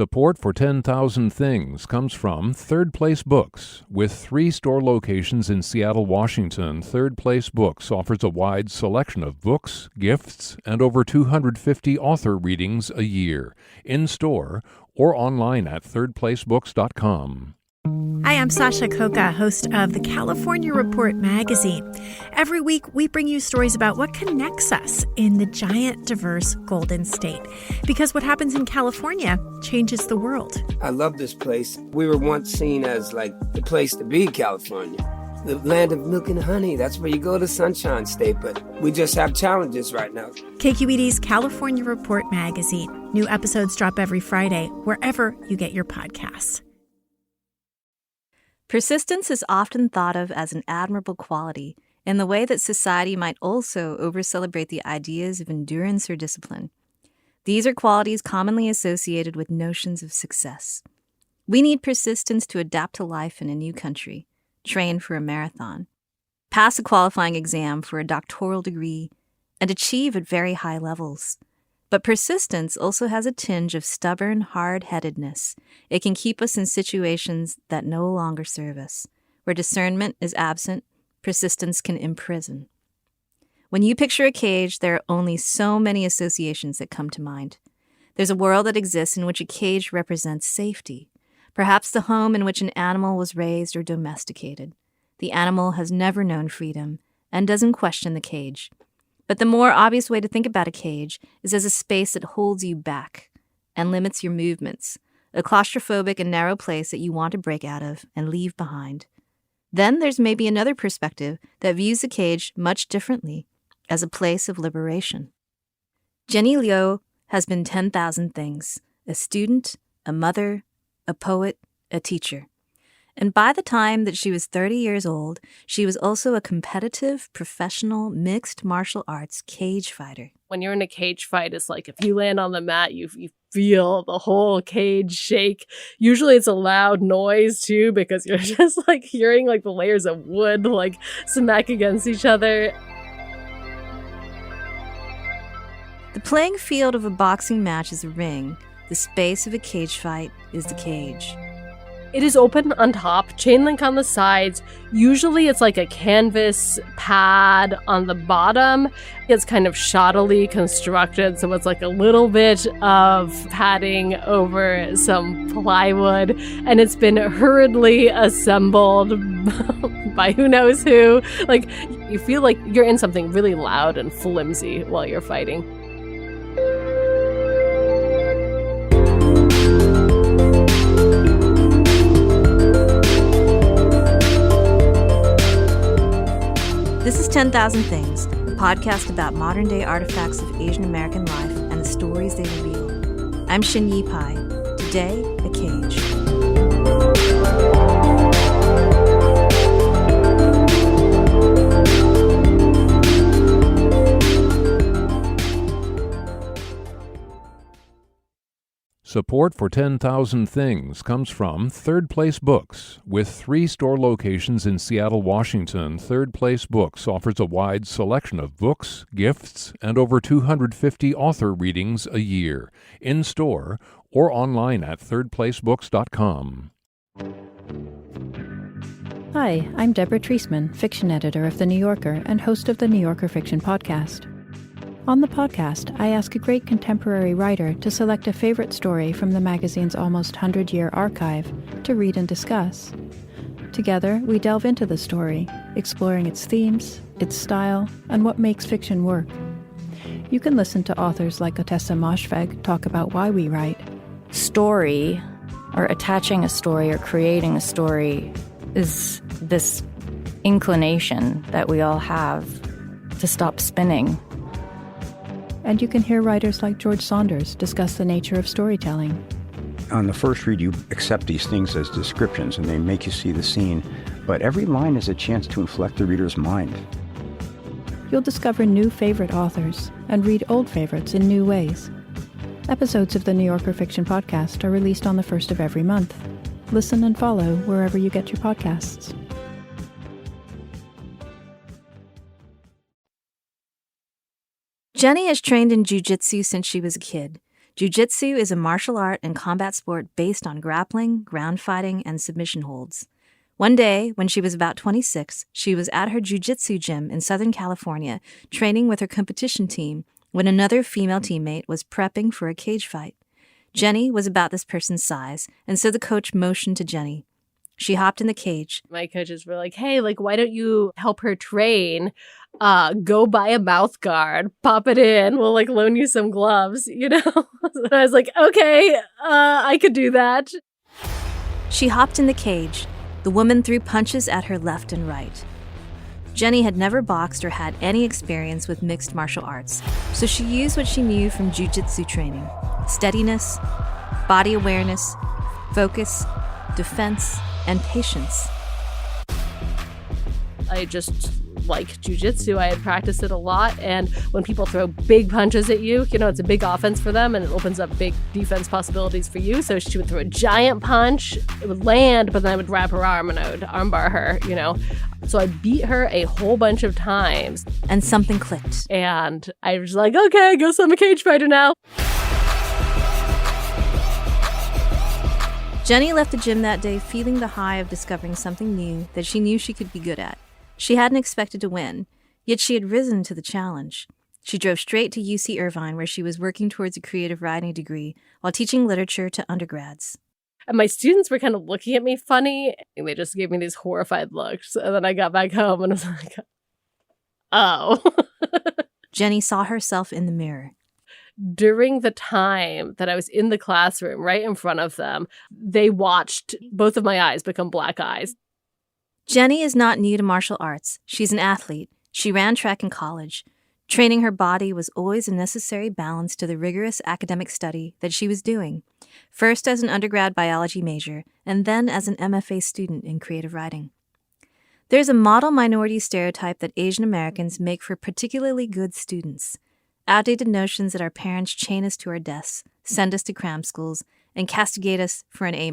Support for 10,000 Things comes from Third Place Books. With 3 store locations in Seattle, Washington, Third Place Books offers a wide selection of books, gifts, and over 250 author readings a year, in-store or online at thirdplacebooks.com. Hi, I'm Sasha Koka, host of the California Report magazine. Every week, we bring you stories about what connects us in the giant, diverse Golden State. Because what happens in California changes the world. I love this place. We were once seen as like the place to be, California. The land of milk and honey. That's where you go to Sunshine State, but we just have challenges right now. KQED's California Report magazine. New episodes drop every Friday, wherever you get your podcasts. Persistence is often thought of as an admirable quality in the way that society might also over-celebrate the ideas of endurance or discipline. These are qualities commonly associated with notions of success. We need persistence to adapt to life in a new country, train for a marathon, pass a qualifying exam for a doctoral degree, and achieve at very high levels. But persistence also has a tinge of stubborn hard-headedness. It can keep us in situations that no longer serve us. Where discernment is absent, persistence can imprison. When you picture a cage, there are only so many associations that come to mind. There's a world that exists in which a cage represents safety, perhaps the home in which an animal was raised or domesticated. The animal has never known freedom and doesn't question the cage. But the more obvious way to think about a cage is as a space that holds you back and limits your movements, a claustrophobic and narrow place that you want to break out of and leave behind. Then there's maybe another perspective that views the cage much differently, as a place of liberation. Jenny Liou has been 10,000 things: a student, a mother, a poet, a teacher. And by the time that she was 30 years old, she was also a competitive, professional, mixed martial arts cage fighter. When you're in a cage fight, it's like if you land on the mat, you feel the whole cage shake. Usually it's a loud noise too, because you're just like hearing like the layers of wood like smack against each other. The playing field of a boxing match is a ring. The space of a cage fight is the cage. It is open on top, chain link on the sides. Usually it's like a canvas pad on the bottom. It's kind of shoddily constructed, so it's like a little bit of padding over some plywood, and it's been hurriedly assembled by who knows who. Like, you feel like you're in something really loud and flimsy while you're fighting. This is 10,000 Things, a podcast about modern-day artifacts of Asian American life and the stories they reveal. I'm Shin-Yi Pai. Today, a cage. Support for 10,000 Things comes from Third Place Books. With 3 store locations in Seattle, Washington, Third Place Books offers a wide selection of books, gifts, and over 250 author readings a year, in-store or online at thirdplacebooks.com. Hi, I'm Deborah Treisman, fiction editor of The New Yorker and host of the New Yorker Fiction Podcast. On the podcast, I ask a great contemporary writer to select a favorite story from the magazine's almost 100-year archive to read and discuss. Together, we delve into the story, exploring its themes, its style, and what makes fiction work. You can listen to authors like Otessa Moshfegh talk about why we write. Story, or attaching a story or creating a story, is this inclination that we all have to stop spinning. And you can hear writers like George Saunders discuss the nature of storytelling. On the first read, you accept these things as descriptions, and they make you see the scene. But every line is a chance to inflect the reader's mind. You'll discover new favorite authors and read old favorites in new ways. Episodes of the New Yorker Fiction Podcast are released on the first of every month. Listen and follow wherever you get your podcasts. Jenny has trained in jiu-jitsu since she was a kid. Jiu-jitsu is a martial art and combat sport based on grappling, ground fighting, and submission holds. One day, when she was about 26, she was at her jiu-jitsu gym in Southern California, training with her competition team, when another female teammate was prepping for a cage fight. Jenny was about this person's size, and so the coach motioned to Jenny. She hopped in the cage. My coaches were like, hey, why don't you help her train? Go buy a mouth guard, pop it in, we'll loan you some gloves, And I was like, okay, I could do that. She hopped in the cage. The woman threw punches at her left and right. Jenny had never boxed or had any experience with mixed martial arts, so she used what she knew from jiu-jitsu training: steadiness, body awareness, focus, defense, and patience. I just like jiu-jitsu. I had practiced it a lot, and when people throw big punches at you, it's a big offense for them, and it opens up big defense possibilities for you. So she would throw a giant punch, it would land, but then I would wrap her arm and I would armbar her, So I beat her a whole bunch of times. And something clicked. And I was like, okay, guess I'm a cage fighter now. Jenny left the gym that day feeling the high of discovering something new that she knew she could be good at. She hadn't expected to win, yet she had risen to the challenge. She drove straight to UC Irvine, where she was working towards a creative writing degree while teaching literature to undergrads. And my students were kind of looking at me funny, and they just gave me these horrified looks. And then I got back home and I was like, oh. Jenny saw herself in the mirror. During the time that I was in the classroom right in front of them, they watched both of my eyes become black eyes. Jenny is not new to martial arts. She's an athlete. She ran track in college. Training her body was always a necessary balance to the rigorous academic study that she was doing, first as an undergrad biology major and then as an MFA student in creative writing. There's a model minority stereotype that Asian Americans make for particularly good students. Outdated notions that our parents chain us to our desks, send us to cram schools, and castigate us for an A-.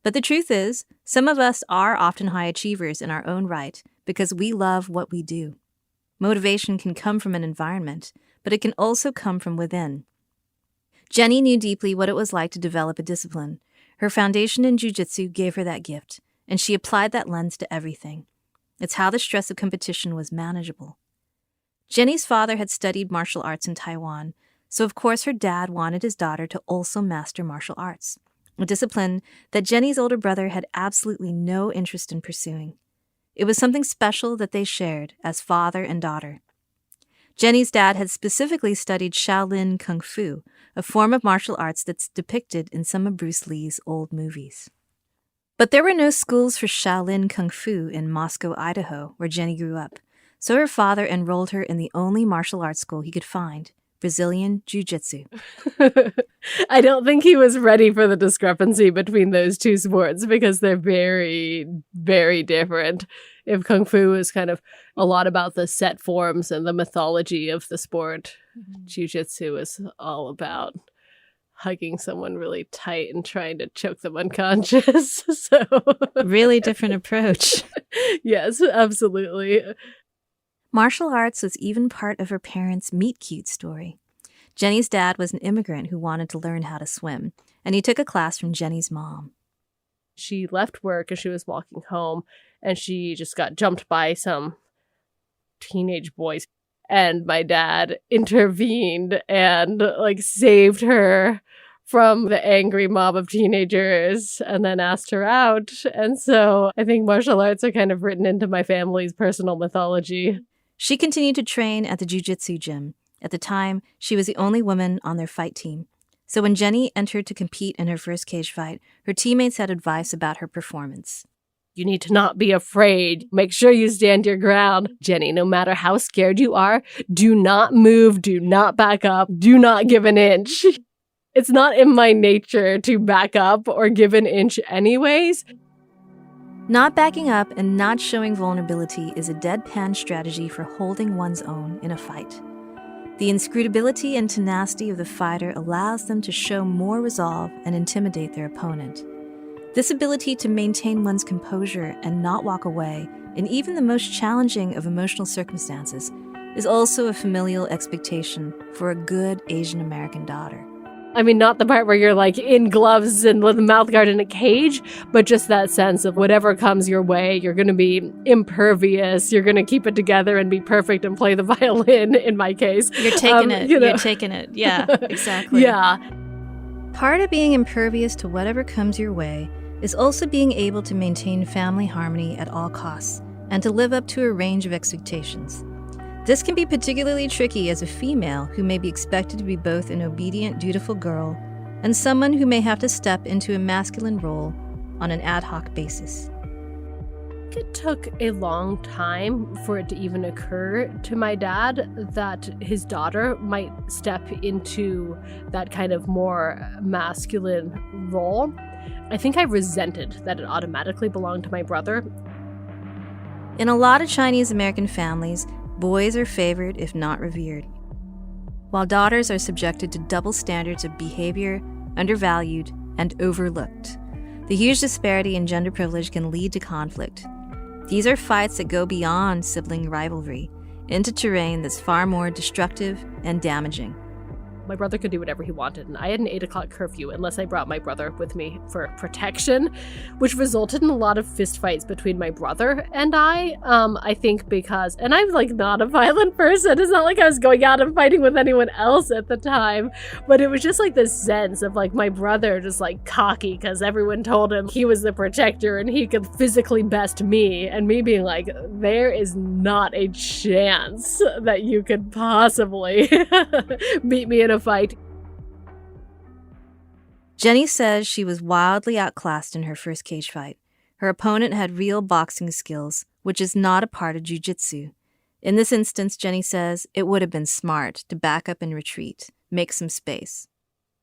But the truth is, some of us are often high achievers in our own right because we love what we do. Motivation can come from an environment, but it can also come from within. Jenny knew deeply what it was like to develop a discipline. Her foundation in jiu-jitsu gave her that gift, and she applied that lens to everything. It's how the stress of competition was manageable. Jenny's father had studied martial arts in Taiwan, so of course her dad wanted his daughter to also master martial arts, a discipline that Jenny's older brother had absolutely no interest in pursuing. It was something special that they shared as father and daughter. Jenny's dad had specifically studied Shaolin Kung Fu, a form of martial arts that's depicted in some of Bruce Lee's old movies. But there were no schools for Shaolin Kung Fu in Moscow, Idaho, where Jenny grew up, so her father enrolled her in the only martial arts school he could find, Brazilian Jiu-Jitsu. I don't think he was ready for the discrepancy between those two sports because they're very, very different. If Kung Fu is kind of a lot about the set forms and the mythology of the sport, Jiu-Jitsu is all about hugging someone really tight and trying to choke them unconscious. So really different approach. Yes, absolutely. Martial arts was even part of her parents' meet cute story. Jenny's dad was an immigrant who wanted to learn how to swim, and he took a class from Jenny's mom. She left work as she was walking home, and she just got jumped by some teenage boys. And my dad intervened and saved her from the angry mob of teenagers and then asked her out. And so I think martial arts are kind of written into my family's personal mythology. She continued to train at the jiu-jitsu gym. At the time, she was the only woman on their fight team. So when Jenny entered to compete in her first cage fight, her teammates had advice about her performance. You need to not be afraid. Make sure you stand your ground. Jenny, no matter how scared you are, do not move, do not back up, do not give an inch. It's not in my nature to back up or give an inch anyways. Not backing up and not showing vulnerability is a deadpan strategy for holding one's own in a fight. The inscrutability and tenacity of the fighter allows them to show more resolve and intimidate their opponent. This ability to maintain one's composure and not walk away in even the most challenging of emotional circumstances is also a familial expectation for a good Asian American daughter. I mean, not the part where you're like in gloves and with a mouth guard in a cage, but just that sense of whatever comes your way, you're going to be impervious. You're going to keep it together and be perfect and play the violin, in my case. You're taking it. You're taking it. Yeah, exactly. Yeah. Part of being impervious to whatever comes your way is also being able to maintain family harmony at all costs and to live up to a range of expectations. This can be particularly tricky as a female who may be expected to be both an obedient, dutiful girl and someone who may have to step into a masculine role on an ad hoc basis. It took a long time for it to even occur to my dad that his daughter might step into that kind of more masculine role. I think I resented that it automatically belonged to my brother. In a lot of Chinese American families, boys are favored if not revered, while daughters are subjected to double standards of behavior, undervalued, and overlooked. The huge disparity in gender privilege can lead to conflict. These are fights that go beyond sibling rivalry into terrain that's far more destructive and damaging. My brother could do whatever he wanted, and I had an 8 o'clock curfew unless I brought my brother with me for protection, which resulted in a lot of fistfights between my brother and I think because, and I'm like not a violent person, it's not like I was going out and fighting with anyone else at the time, but it was just like this sense of like my brother just like cocky because everyone told him he was the protector and he could physically best me, and me being like, there is not a chance that you could possibly beat me in a fight. Jenny says she was wildly outclassed in her first cage fight. Her opponent had real boxing skills, which is not a part of jiu-jitsu. In this instance, Jenny says it would have been smart to back up and retreat, make some space.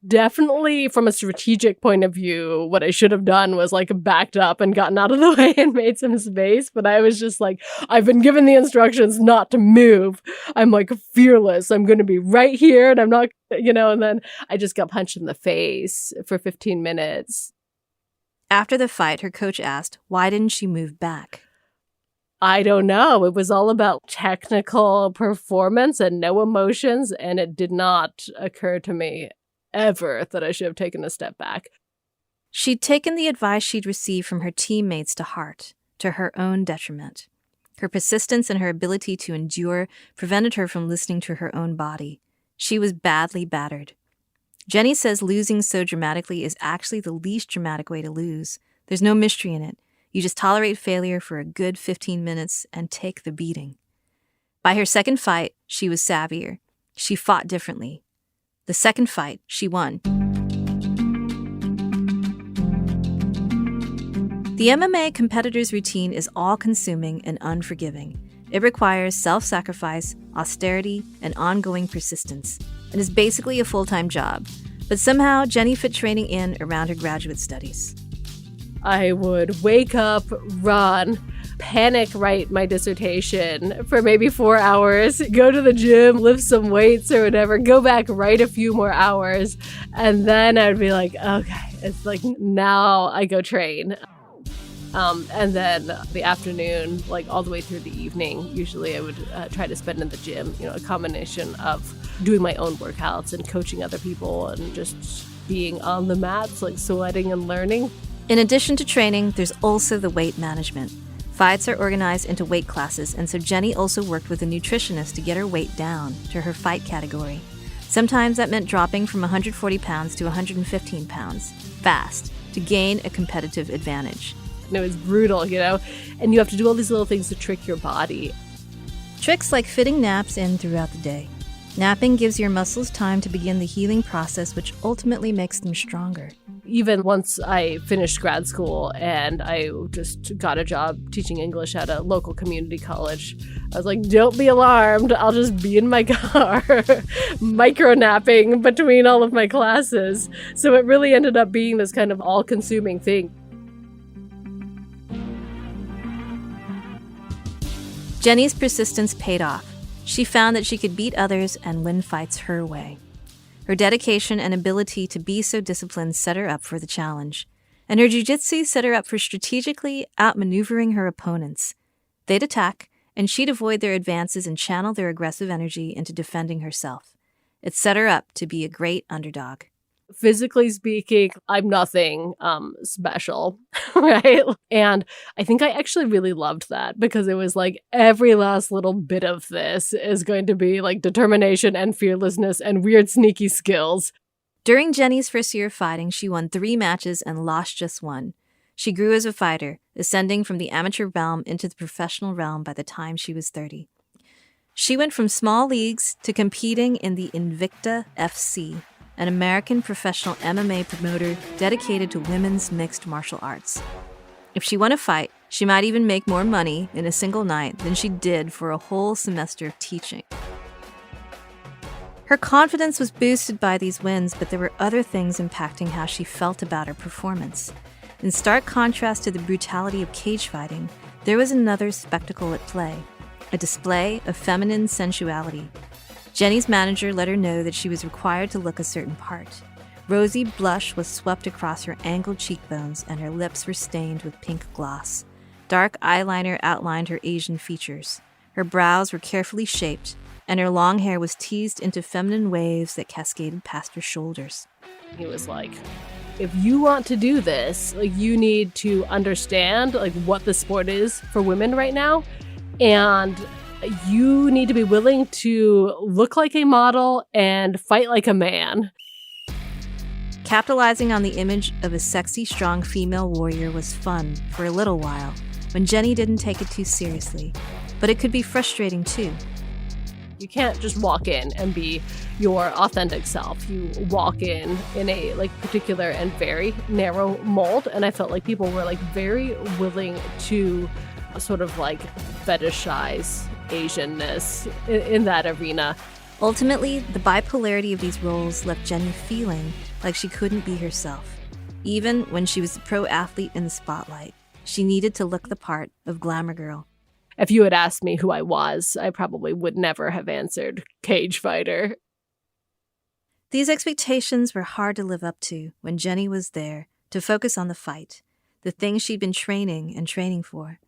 Definitely from a strategic point of view, what I should have done was like backed up and gotten out of the way and made some space. But I was just like, I've been given the instructions not to move. I'm like fearless. I'm going to be right here and I'm not, and then I just got punched in the face for 15 minutes. After the fight, her coach asked, why didn't she move back? I don't know. It was all about technical performance and no emotions. And it did not occur to me ever that I should have taken a step back. She'd taken the advice she'd received from her teammates to heart, to her own detriment. Her persistence and her ability to endure prevented her from listening to her own body. She was badly battered. Jenny says losing so dramatically is actually the least dramatic way to lose. There's no mystery in it. You just tolerate failure for a good 15 minutes and take the beating. By her second fight, she was savvier. She fought differently. The second fight, she won. The MMA competitor's routine is all-consuming and unforgiving. It requires self-sacrifice, austerity, and ongoing persistence, and is basically a full-time job. But somehow, Jenny fit training in around her graduate studies. I would wake up, run, panic write my dissertation for maybe 4 hours, go to the gym, lift some weights or whatever, go back, write a few more hours, and then I'd be like, okay, it's like now I go train. And then the afternoon, like all the way through the evening, usually I would try to spend in the gym, a combination of doing my own workouts and coaching other people and just being on the mats, like sweating and learning. In addition to training, there's also the weight management. Fights are organized into weight classes, and so Jenny also worked with a nutritionist to get her weight down to her fight category. Sometimes that meant dropping from 140 pounds to 115 pounds, fast, to gain a competitive advantage. And it was brutal, and you have to do all these little things to trick your body. Tricks like fitting naps in throughout the day. Napping gives your muscles time to begin the healing process, which ultimately makes them stronger. Even once I finished grad school and I just got a job teaching English at a local community college, I was like, don't be alarmed. I'll just be in my car, micro-napping between all of my classes. So it really ended up being this kind of all-consuming thing. Jenny's persistence paid off. She found that she could beat others and win fights her way. Her dedication and ability to be so disciplined set her up for the challenge. And her jiu-jitsu set her up for strategically outmaneuvering her opponents. They'd attack, and she'd avoid their advances and channel their aggressive energy into defending herself. It set her up to be a great underdog. physically speaking, I'm nothing special, right? And I think I actually really loved that because it was like every last little bit of this is going to be like determination and fearlessness and weird sneaky skills. During Jenny's first year of fighting, she won 3 matches and lost just 1. She grew as a fighter, ascending from the amateur realm into the professional realm by the time she was 30. She went from small leagues to competing in the Invicta FC, an American professional MMA promoter dedicated to women's mixed martial arts. If she won a fight, she might even make more money in a single night than she did for a whole semester of teaching. Her confidence was boosted by these wins, but there were other things impacting how she felt about her performance. In stark contrast to the brutality of cage fighting, there was another spectacle at play, a display of feminine sensuality. Jenny's manager let her know that she was required to look a certain part. Rosy blush was swept across her angled cheekbones, and her lips were stained with pink gloss. Dark eyeliner outlined her Asian features. Her brows were carefully shaped, and her long hair was teased into feminine waves that cascaded past her shoulders. He was like, if you want to do this, like, you need to understand like what the sport is for women right now, and you need to be willing to look like a model and fight like a man. Capitalizing on the image of a sexy, strong female warrior was fun for a little while, when Jenny didn't take it too seriously. But it could be frustrating too. You can't just walk in and be your authentic self. You walk in a like particular and very narrow mold, and I felt like people were like very willing to sort of like fetishize Asianness in that arena. Ultimately, the bipolarity of these roles left Jenny feeling like she couldn't be herself. Even when she was the pro athlete in the spotlight, she needed to look the part of glamour girl. If you had asked me who I was, I probably would never have answered cage fighter. These expectations were hard to live up to when Jenny was there to focus on the fight, the thing she'd been training for.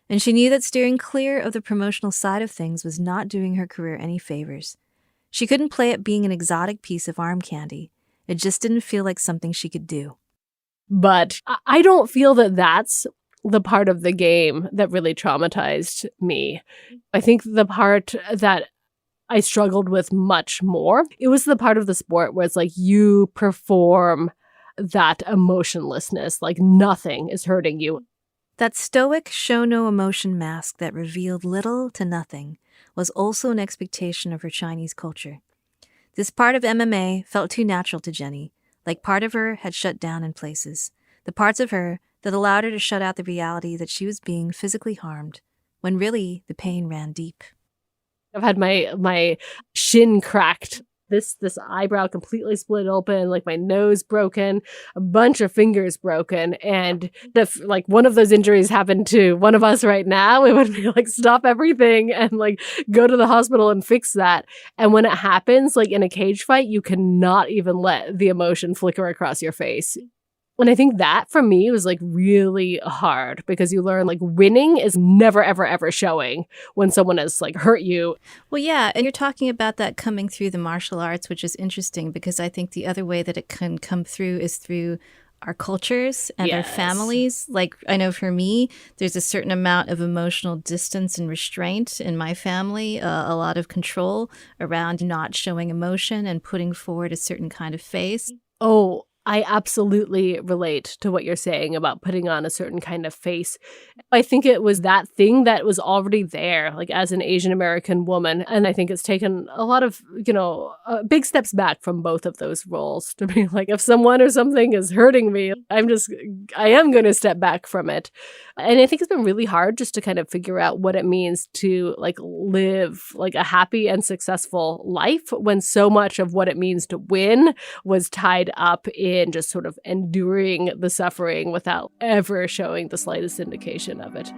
And she knew that steering clear of the promotional side of things was not doing her career any favors. She couldn't play at being an exotic piece of arm candy. It just didn't feel like something she could do. But I don't feel that that's the part of the game that really traumatized me. I think the part that I struggled with much more, it was the part of the sport where it's like you perform that emotionlessness, like nothing is hurting you. That stoic, show-no-emotion mask that revealed little to nothing was also an expectation of her Chinese culture. This part of MMA felt too natural to Jenny, like part of her had shut down in places, the parts of her that allowed her to shut out the reality that she was being physically harmed, when really the pain ran deep. I've had my shin cracked, this eyebrow completely split open, like my nose broken, a bunch of fingers broken, and if like one of those injuries happened to one of us right now, it would be like stop everything and like go to the hospital and fix that. And when it happens, like in a cage fight, you cannot even let the emotion flicker across your face. And I think that for me was like really hard because you learn like winning is never, ever, ever showing when someone has like hurt you. Well, yeah. And you're talking about that coming through the martial arts, which is interesting because I think the other way that it can come through is through our cultures and our families. Like I know for me, there's a certain amount of emotional distance and restraint in my family, a lot of control around not showing emotion and putting forward a certain kind of face. Oh, I absolutely relate to what you're saying about putting on a certain kind of face. I think it was that thing that was already there, like as an Asian American woman. And I think it's taken a lot of, big steps back from both of those roles to be like, if someone or something is hurting me, I am going to step back from it. And I think it's been really hard just to kind of figure out what it means to like live like a happy and successful life when so much of what it means to win was tied up in just sort of enduring the suffering without ever showing the slightest indication of it.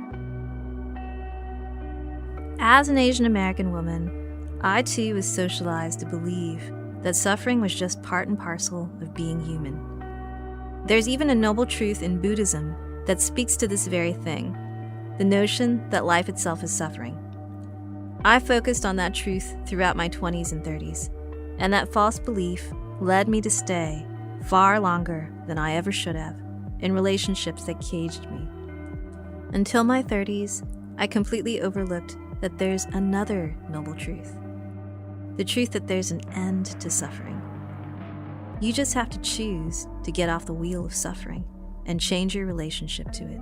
As an Asian American woman, I too was socialized to believe that suffering was just part and parcel of being human. There's even a noble truth in Buddhism that speaks to this very thing, the notion that life itself is suffering. I focused on that truth throughout my 20s and 30s, and that false belief led me to stay far longer than I ever should have, in relationships that caged me. Until my 30s, I completely overlooked that there's another noble truth. The truth that there's an end to suffering. You just have to choose to get off the wheel of suffering and change your relationship to it.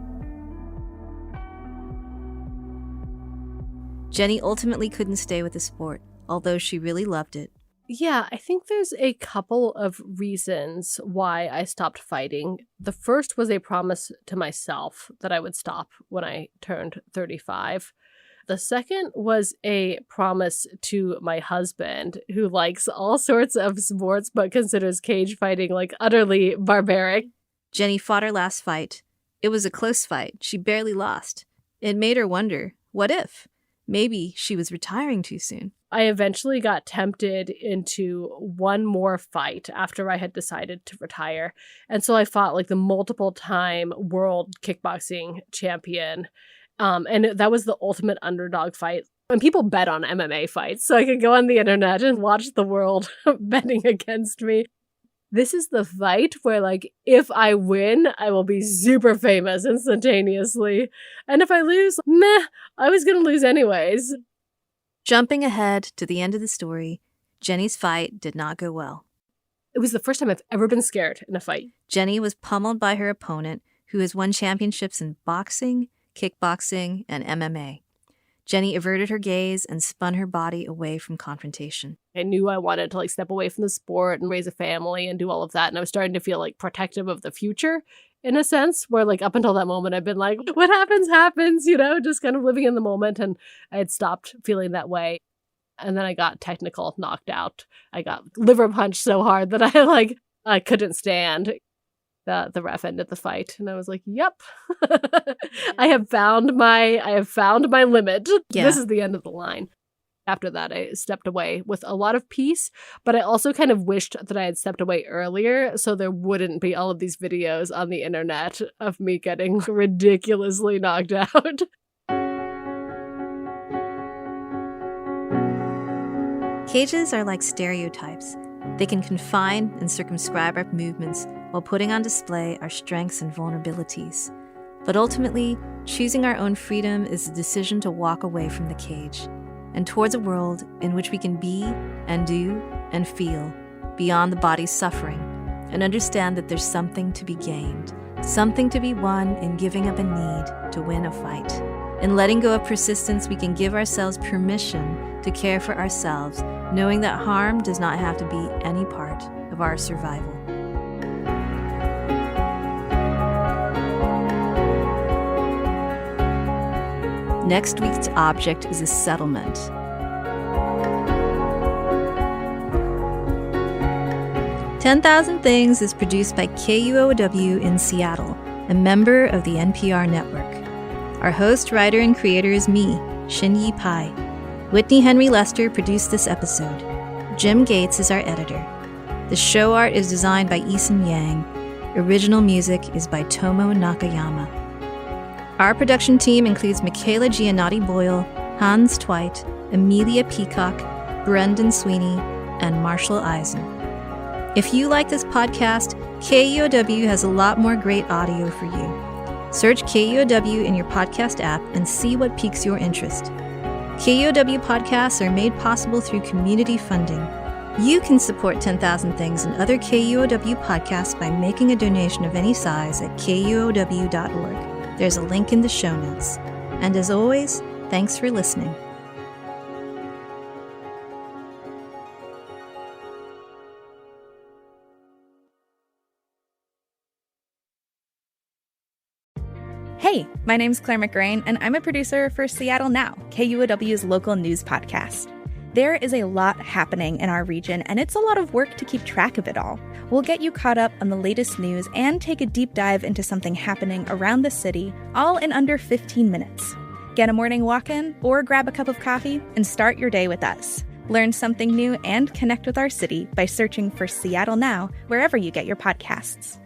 Jenny ultimately couldn't stay with the sport, although she really loved it. Yeah, I think there's a couple of reasons why I stopped fighting. The first was a promise to myself that I would stop when I turned 35. The second was a promise to my husband, who likes all sorts of sports but considers cage fighting like utterly barbaric. Jenny fought her last fight. It was a close fight. She barely lost. It made her wonder, what if? Maybe she was retiring too soon. I eventually got tempted into one more fight after I had decided to retire. And so I fought like the multiple-time world kickboxing champion. And that was the ultimate underdog fight. And people bet on MMA fights, so I could go on the internet and watch the world betting against me. This is the fight where, like, if I win, I will be super famous instantaneously. And if I lose, meh, I was going to lose anyways. Jumping ahead to the end of the story, Jenny's fight did not go well. It was the first time I've ever been scared in a fight. Jenny was pummeled by her opponent, who has won championships in boxing, kickboxing, and MMA. Jenny averted her gaze and spun her body away from confrontation. I knew I wanted to like step away from the sport and raise a family and do all of that. And I was starting to feel like protective of the future in a sense, where like up until that moment, I've been like, what happens, you know, just kind of living in the moment. And I had stopped feeling that way. And then I got technical, knocked out. I got liver punched so hard that I couldn't stand. The ref ended the fight, and I was like, "Yep, I have found my limit. Yeah. This is the end of the line." After that, I stepped away with a lot of peace, but I also kind of wished that I had stepped away earlier, so there wouldn't be all of these videos on the internet of me getting ridiculously knocked out. Cages are like stereotypes. They can confine and circumscribe our movements while putting on display our strengths and vulnerabilities. But ultimately, choosing our own freedom is the decision to walk away from the cage and towards a world in which we can be and do and feel beyond the body's suffering and understand that there's something to be gained, something to be won in giving up a need to win a fight. In letting go of persistence, we can give ourselves permission to care for ourselves, knowing that harm does not have to be any part of our survival. Next week's object is a settlement. "10,000 Things" is produced by KUOW in Seattle, a member of the NPR network. Our host, writer, and creator is me, Shinyi Pai. Whitney Henry Lester produced this episode. Jim Gates is our editor. The show art is designed by Eason Yang. Original music is by Tomo Nakayama. Our production team includes Michaela Giannotti-Boyle, Hans Twite, Amelia Peacock, Brendan Sweeney, and Marshall Eisen. If you like this podcast, KUOW has a lot more great audio for you. Search KUOW in your podcast app and see what piques your interest. KUOW podcasts are made possible through community funding. You can support 10,000 Things and other KUOW podcasts by making a donation of any size at KUOW.org. There's a link in the show notes. And as always, thanks for listening. Hey, my name's Claire McGrain, and I'm a producer for Seattle Now, KUOW's local news podcast. There is a lot happening in our region, and it's a lot of work to keep track of it all. We'll get you caught up on the latest news and take a deep dive into something happening around the city, all in under 15 minutes. Get a morning walk in or grab a cup of coffee and start your day with us. Learn something new and connect with our city by searching for Seattle Now wherever you get your podcasts.